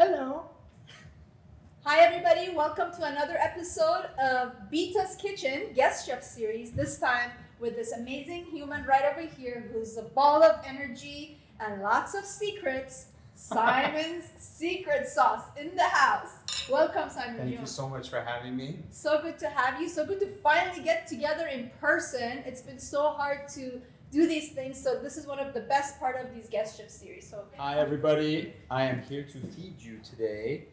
Hello. Hi everybody, welcome to another episode of Bita's Kitchen Guest Chef Series. This time with this amazing human right over here who's a ball of energy and lots of secrets, Simon's Secret Sauce in the house. Welcome, Simon. Thank you so much for having me. So good to have you. So good to finally get together in person. It's been so hard to do these things, so this is one of the best part of these guest chef series. So hi everybody, I am here to feed you today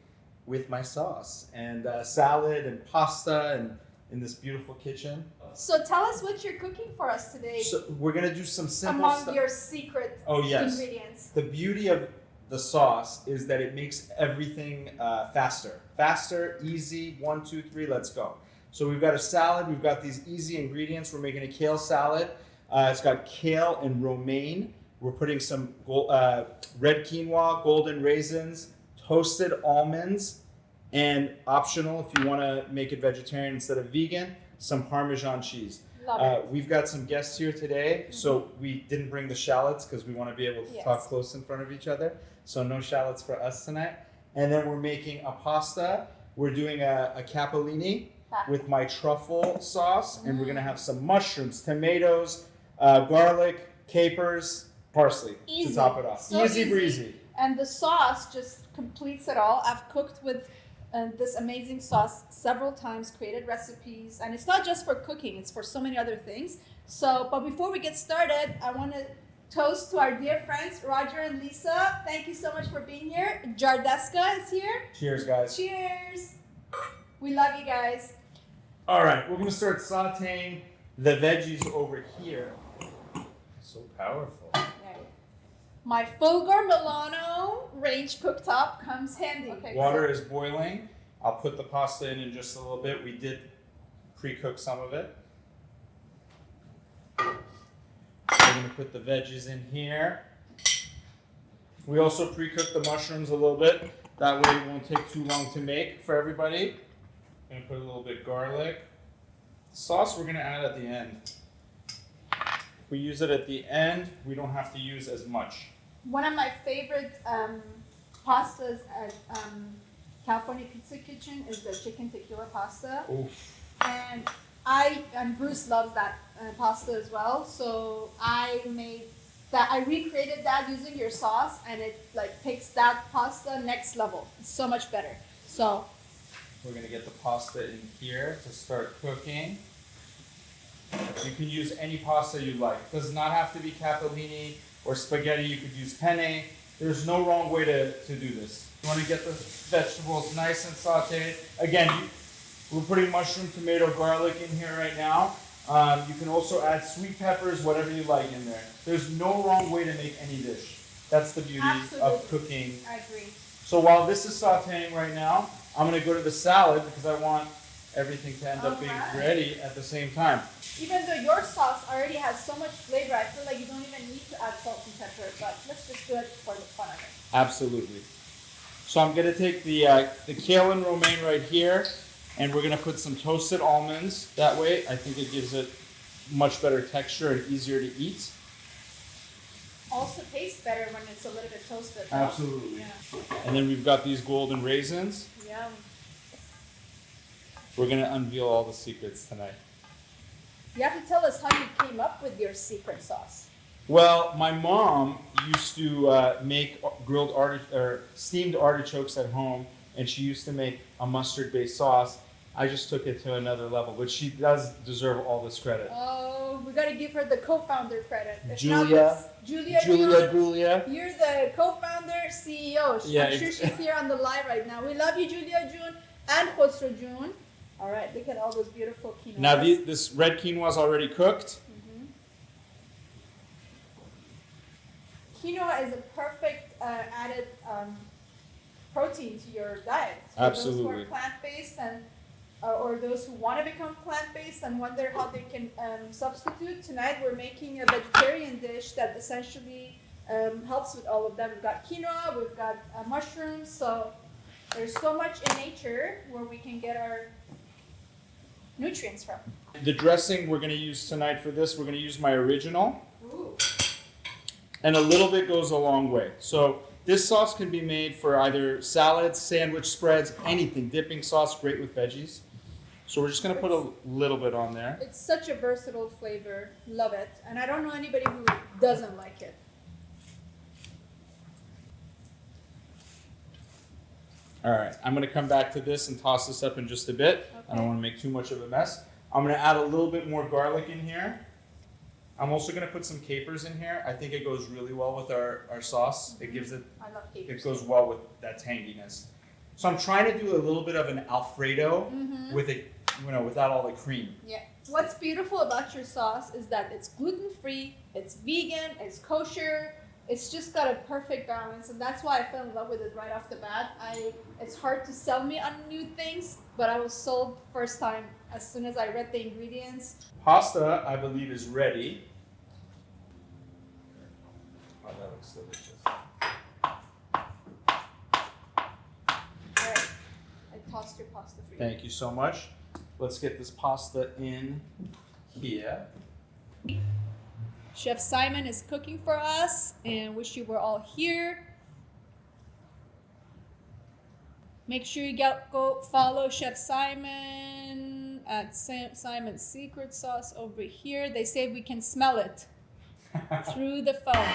with my sauce and salad and pasta and in this beautiful kitchen. So tell us what you're cooking for us today. So we're gonna do some simple among stuff. your secret ingredients. The beauty of the sauce is that it makes everything faster, easy. 1, 2, 3, let's go. So we've got a salad. We've got these easy ingredients. We're making a kale salad. It's got kale and romaine. We're putting some red quinoa, golden raisins, toasted almonds, and optional if you want to make it vegetarian instead of vegan, some Parmesan cheese. Love it. We've got some guests here today, so we didn't bring the shallots because we want to be able to talk close in front of each other. So no shallots for us tonight. And then we're making a pasta. We're doing a capellini with my truffle sauce, and we're going to have some mushrooms, tomatoes, garlic, capers, parsley to top it off. So easy breezy. And the sauce just completes it all. I've cooked with this amazing sauce several times, created recipes, and it's not just for cooking, it's for so many other things. So, but before we get started, I want to toast to our dear friends, Roger and Lisa. Thank you so much for being here. Jardesca is here. Cheers, guys. Cheers. We love you guys. All right, we're going to start sauteing the veggies over here. So powerful. My Fulgur Milano range cooktop comes handy. Okay, Water is boiling. I'll put the pasta in just a little bit. We did pre-cook some of it. We're going to put the veggies in here. We also pre-cooked the mushrooms a little bit. That way it won't take too long to make for everybody. I'm going to put a little bit garlic. Sauce we're going to add at the end. If we use it at the end, we don't have to use as much. One of my favorite pastas at California Pizza Kitchen is the chicken tequila pasta. Oof. And Bruce loves that pasta as well. So I made that. I recreated that using your sauce, and it like takes that pasta next level. It's so much better. So we're gonna get the pasta in here to start cooking. You can use any pasta you like. It does not have to be capellini or spaghetti. You could use penne. There's no wrong way to do this. You want to get the vegetables nice and sauteed. Again, we're putting mushroom, tomato, garlic in here right now. You can also add sweet peppers, whatever you like in there. There's no wrong way to make any dish. That's the beauty of cooking. I agree. So while this is sauteing right now, I'm going to go to the salad because I want everything to end up being ready at the same time. Even though your sauce already has so much flavor, I feel like you don't even need to add salt and pepper, but let's just do it for the fun of it. Absolutely. So I'm going to take the kale and romaine right here, and we're going to put some toasted almonds. That way, I think it gives it much better texture and easier to eat. Also tastes better when it's a little bit toasted. Absolutely. Yeah. And then we've got these golden raisins. Yum. We're going to unveil all the secrets tonight. You have to tell us how you came up with your secret sauce. Well, my mom used to make steamed artichokes at home, and she used to make a mustard-based sauce. I just took it to another level, but she does deserve all this credit. Oh, we got to give her the co-founder credit. Julia Julia. You're the co-founder, CEO. Yeah, I'm sure she's here on the live right now. We love you, Julia Joon and Khosrow Joon. All right, look at all those beautiful quinoa. Now this red quinoa is already cooked. Quinoa is a perfect added protein to your diet. For Absolutely. those who are plant-based and or those who want to become plant-based and wonder how they can substitute. Tonight we're making a vegetarian dish that essentially helps with all of them. We've got quinoa, we've got mushrooms, so there's so much in nature where we can get our nutrients from. The dressing we're going to use tonight for this, we're going to use my original. Ooh. And a little bit goes a long way. So This sauce can be made for either salads, sandwich spreads, anything. Dipping sauce, great with veggies. So we're just gonna put a little bit on there. It's such a versatile flavor. Love it. And I don't know anybody who doesn't like it. All right, I'm gonna come back to this and toss this up in just a bit. I don't wanna make too much of a mess. I'm gonna add a little bit more garlic in here. I'm also gonna put some capers in here. I think it goes really well with our sauce. It gives it, I love capers. it goes well with that tanginess. So I'm trying to do a little bit of an Alfredo with it, without all the cream. Yeah. What's beautiful about your sauce is that it's gluten-free, it's vegan, it's kosher. It's just got a perfect balance, and that's why I fell in love with it right off the bat. It's hard to sell me on new things, but I was sold first time as soon as I read the ingredients. Pasta, I believe, is ready. Oh, that looks delicious. All right, I tossed your pasta for you. Thank you so much. Let's get this pasta in here. Chef Simon is cooking for us, and wish you were all here. Make sure you go follow Chef Simon at SimonSecretSauce over here. They say we can smell it through the phone.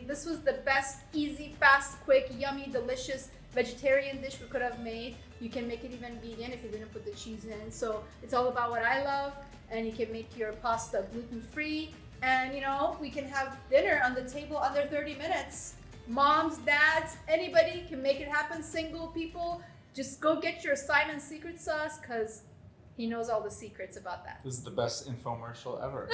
This was the best, easy, fast, quick, yummy, delicious vegetarian dish we could have made. You can make it even vegan if you didn't put the cheese in. So it's all about what I love, and you can make your pasta gluten-free. And we can have dinner on the table under 30 minutes. Moms, dads, anybody can make it happen. Single people, just go get your Simon Secret Sauce, because he knows all the secrets about that. This is the best infomercial ever.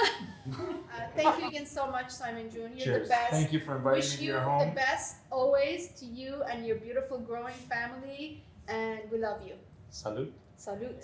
Thank you again so much, Simon Joon. You're Cheers. the best. Thank you for inviting me to your home. Wish you the best always to you and your beautiful growing family, and we love you. Salud. Salud.